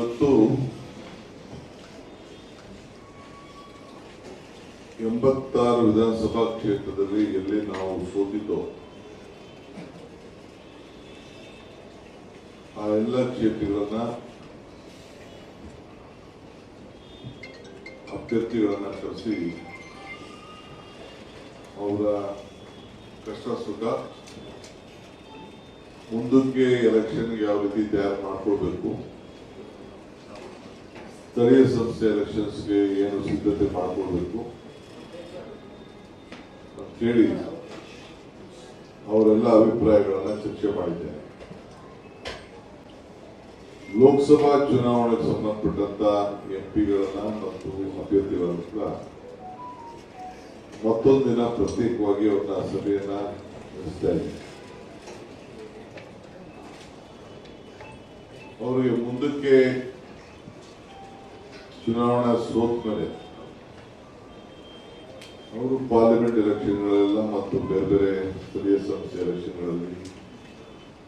ಇವತ್ತು 86 ವಿಧಾನಸಭಾ ಕ್ಷೇತ್ರದಲ್ಲಿ ಎಲ್ಲಿ ನಾವು ಸೋತಿದ್ದೋ ಆ ಎಲ್ಲ ಕ್ಷೇತ್ರಗಳನ್ನ ಅಭ್ಯರ್ಥಿಗಳನ್ನ ಕರೆಸಿ ಅವರ ಕಷ್ಟ ಸುಖ ಮುಂದಕ್ಕೆ ಎಲೆಕ್ಷನ್ಗೆ ಯಾವ ರೀತಿ ತಯಾರು ಮಾಡ್ಕೊಳ್ಬೇಕು, ಸ್ಥಳೀಯ ಸಂಸ್ಥೆ ಎಲೆಕ್ಷನ್ಸ್ಗೆ ಏನು ಸಿದ್ಧತೆ ಮಾಡ್ಕೊಳ್ಬೇಕು ಅಂತ ಹೇಳಿ ಅವರೆಲ್ಲ ಅಭಿಪ್ರಾಯಗಳನ್ನ ಚರ್ಚೆ ಮಾಡಿದ್ದೇನೆ. ಲೋಕಸಭಾ ಚುನಾವಣೆಗೆ ಸಂಬಂಧಪಟ್ಟಂತ ಎಂಪಿಗಳನ್ನ ಮತ್ತು ಅಭ್ಯರ್ಥಿಗಳನ್ನ ಕೂಡ ಮತ್ತೊಂದು ದಿನ ಪ್ರತ್ಯೇಕವಾಗಿ ಅವ್ರನ್ನ ಸಭೆಯನ್ನ ನಡೆಸ್ತಾ ಇದ್ದೀನಿ. ಅವರಿಗೆ ಮುಂದಕ್ಕೆ ಚುನಾವಣಾ ಸೋತ ಮೇಲೆ ಅವರು ಪಾರ್ಲಿಮೆಂಟ್ ಎಲೆಕ್ಷನ್ಗಳೆಲ್ಲ ಮತ್ತು ಬೇರೆ ಬೇರೆ ಸ್ಥಳೀಯ ಸಂಸ್ಥೆ ಎಲೆಕ್ಷನ್ಗಳಲ್ಲಿ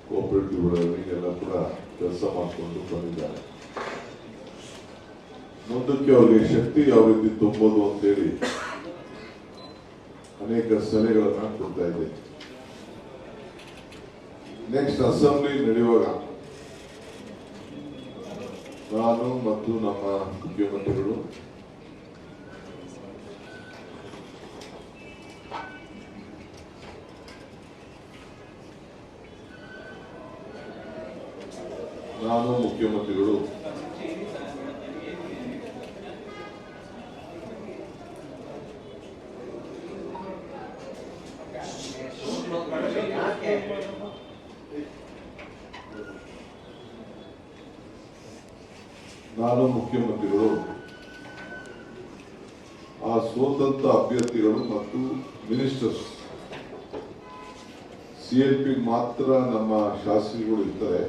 ಕೋಆಪರೇಟಿವ್ಗಳಲ್ಲಿ ಎಲ್ಲ ಕೂಡ ಕೆಲಸ ಮಾಡಿಕೊಂಡು ಬಂದಿದ್ದಾರೆ. ಮುಂದಕ್ಕೆ ಅವರಿಗೆ ಶಕ್ತಿ ಯಾವ ರೀತಿ ತುಂಬೋದು ಅಂತೇಳಿ ಅನೇಕ ಸಲಹೆಗಳನ್ನ ಕೊಡ್ತಾ ಇದ್ದೇನೆ. ನೆಕ್ಸ್ಟ್ ಅಸೆಂಬ್ಲಿ ನಡೆಯುವಾಗ ನಾನು ಮತ್ತು ನಮ್ಮ ಮುಖ್ಯಮಂತ್ರಿಗಳು ಮುಖ್ಯಮಂತ್ರಿಗಳು ಆ ಸೋತಂತ ಅಭ್ಯರ್ಥಿಗಳು ಮತ್ತು ಮಿನಿಸ್ಟರ್ಸ್ CLP ಮಾತ್ರ ನಮ್ಮ ಶಾಸಕರುಗಳು ಇರ್ತಾರೆ.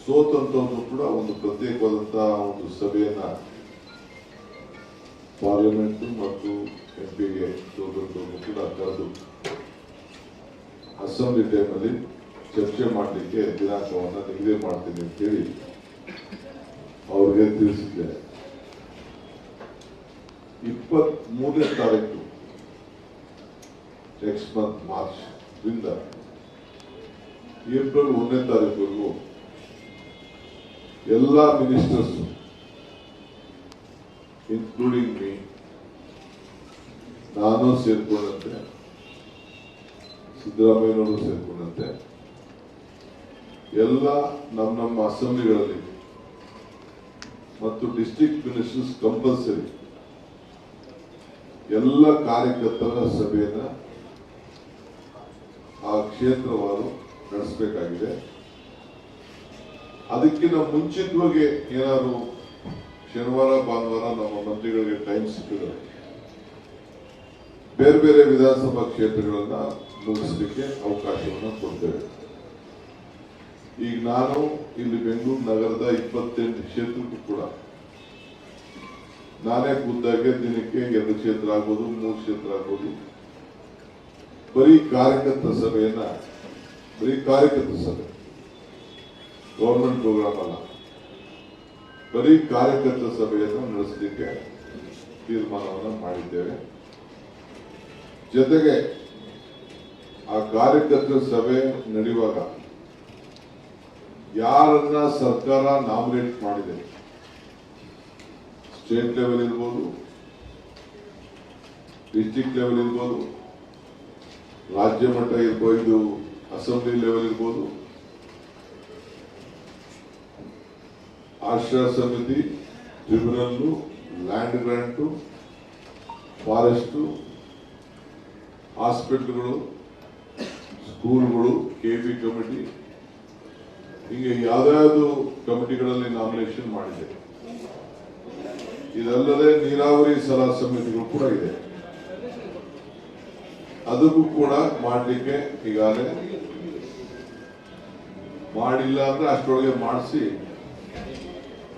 ಸೋತಂತವರು ಕೂಡ ಒಂದು ಪ್ರತ್ಯೇಕವಾದಂತಹ ಒಂದು ಸಭೆಯನ್ನ ಪಾರ್ಲಿಮೆಂಟ್ ಮತ್ತು MP-ಗೆ ಸೋತಂತವರು ಕೂಡ ಕರೆದು ಅಸೆಂಬ್ಲಿ ಟೈಮಲ್ಲಿ ಚರ್ಚೆ ಮಾಡಲಿಕ್ಕೆ ದಿನಾಂಕವನ್ನು ನಿಗದಿ ಮಾಡ್ತೀನಿ ಅಂತ ಹೇಳಿ ಅವ್ರಿಗೆ ತಿಳಿಸಿದ್ದೇನೆ. 23ನೇ ತಾರೀಕು ನೆಕ್ಸ್ಟ್ ಮಂತ್ ಮಾರ್ಚ್ ರಿಂದ ಏಪ್ರಿಲ್ 1ನೇ ತಾರೀಕುವರೆಗೂ ಎಲ್ಲ ಮಿನಿಸ್ಟರ್ಸ್ ಇನ್ಕ್ಲೂಡಿಂಗ್ ಮೀ, ನಾನು ಸೇರ್ಕೊಂಡಂತೆ, ಸಿದ್ದರಾಮಯ್ಯನವರು ಸೇರ್ಕೊಂಡಂತೆ ಎಲ್ಲ ನಮ್ಮ ಅಸೆಂಬ್ಲಿಗಳಲ್ಲಿ ಮತ್ತು ಡಿಸ್ಟ್ರಿಕ್ಟ್ ಮಿನಿಸ್ಟರ್ಸ್ ಕಂಪಲ್ಸರಿ ಎಲ್ಲ ಕಾರ್ಯಕರ್ತರ ಸಭೆಯನ್ನ ಆ ಕ್ಷೇತ್ರವಾರು ನಡೆಸಬೇಕಾಗಿದೆ. ಅದಕ್ಕಿಂತ ಮುಂಚಿತವಾಗಿ ಏನಾದ್ರು ಶನಿವಾರ ಭಾನುವಾರ ನಮ್ಮ ಮಂತ್ರಿಗಳಿಗೆ ಟೈಮ್ ಸಿಕ್ಕಿದ್ರೆ ಬೇರೆ ಬೇರೆ ವಿಧಾನಸಭಾ ಕ್ಷೇತ್ರಗಳನ್ನ ಮುಗಿಸಲಿಕ್ಕೆ ಅವಕಾಶವನ್ನು ಕೊಡ್ತೇವೆ. ಈಗ ನಾನು ಇಲ್ಲಿ ಬೆಂಗಳೂರು ನಗರದ 28 ಕ್ಷೇತ್ರಕ್ಕೂ ಕೂಡ ನಾನೇ ಖುದ್ದಾಗೆ ದಿನಕ್ಕೆ 2 ಕ್ಷೇತ್ರ ಆಗ್ಬೋದು, 3 ಕ್ಷೇತ್ರ ಆಗ್ಬೋದು, ಬರೀ ಕಾರ್ಯಕರ್ತರ ಸಭೆ, ಗವರ್ಮೆಂಟ್ ಪ್ರೋಗ್ರಾಮ್ ಅಲ್ಲ, ಬರೀ ಕಾರ್ಯಕರ್ತರ ಸಭೆಯನ್ನು ನಡೆಸಲಿಕ್ಕೆ ತೀರ್ಮಾನವನ್ನು ಮಾಡಿದ್ದೇವೆ. ಜೊತೆಗೆ ಆ ಕಾರ್ಯಕರ್ತರ ಸಭೆ ನಡೆಯುವಾಗ ಯಾರನ್ನ ಸರ್ಕಾರ ನಾಮಿನೇಟ್ ಮಾಡಿದೆ, ಸ್ಟೇಟ್ ಲೆವೆಲ್ ಇರ್ಬೋದು, ಡಿಸ್ಟ್ರಿಕ್ಟ್ ಲೆವೆಲ್ ಇರ್ಬೋದು, ರಾಜ್ಯ ಮಟ್ಟ ಇರ್ಬೋದು, ಅಸೆಂಬ್ಲಿ ಲೆವೆಲ್ ಇರ್ಬೋದು, ಆಶ್ರಯ ಸಮಿತಿ, ಟ್ರಿಬ್ಯುನಲ್, ಲ್ಯಾಂಡ್ ಗ್ರಾಂಟು, ಫಾರೆಸ್ಟ್, ಹಾಸ್ಪಿಟಲ್ಗಳು, ಸ್ಕೂಲ್ಗಳು, KB ಕಮಿಟಿ, ಹೀಗೆ ಯಾವ್ದಾವುದು ಕಮಿಟಿಗಳಲ್ಲಿ ನಾಮಿನೇಷನ್ ಮಾಡಿದೆ. ಇದಲ್ಲದೆ ನೀರಾವರಿ ಸಲಹಾ ಸಮಿತಿಗಳು ಕೂಡ ಇದೆ. ಅದಕ್ಕೂ ಕೂಡ ಮಾಡಲಿಕ್ಕೆ ಈಗಾಗಲೇ ಮಾಡಿಲ್ಲ ಅಂದ್ರೆ ಅಷ್ಟರೊಳಗೆ ಮಾಡಿಸಿ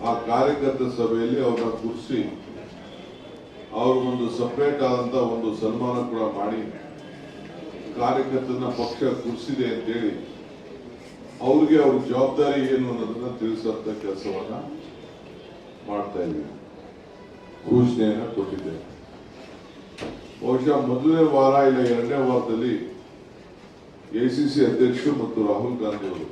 ಆ ಕಾರ್ಯಕರ್ತರ ಸಭೆಯಲ್ಲಿ ಅವ್ರನ್ನ ಕೂರಿಸಿ ಅವ್ರಿಗೊಂದು ಸಪರೇಟ್ ಆದಂತ ಒಂದು ಸನ್ಮಾನ ಕೂಡ ಮಾಡಿ ಕಾರ್ಯಕರ್ತರನ್ನ ಪಕ್ಷ ಕೂರಿಸಿದೆ ಅಂತೇಳಿ ಅವ್ರಿಗೆ ಅವ್ರ ಜವಾಬ್ದಾರಿ ಏನು ಅನ್ನೋದನ್ನ ತಿಳಿಸುವಂತ ಕೆಲಸವನ್ನ ಮಾಡ್ತಾ ಇದ್ದೀವಿ. ಘೋಷಣೆಯನ್ನ ಕೊಟ್ಟಿದ್ದೇವೆ. ಬಹುಶಃ ಮೊದಲನೇ ವಾರ ಇಲ್ಲ ಎರಡನೇ ವಾರದಲ್ಲಿ ಎಸಿಸಿ ಅಧ್ಯಕ್ಷರು ಮತ್ತು ರಾಹುಲ್ ಗಾಂಧಿ ಅವರು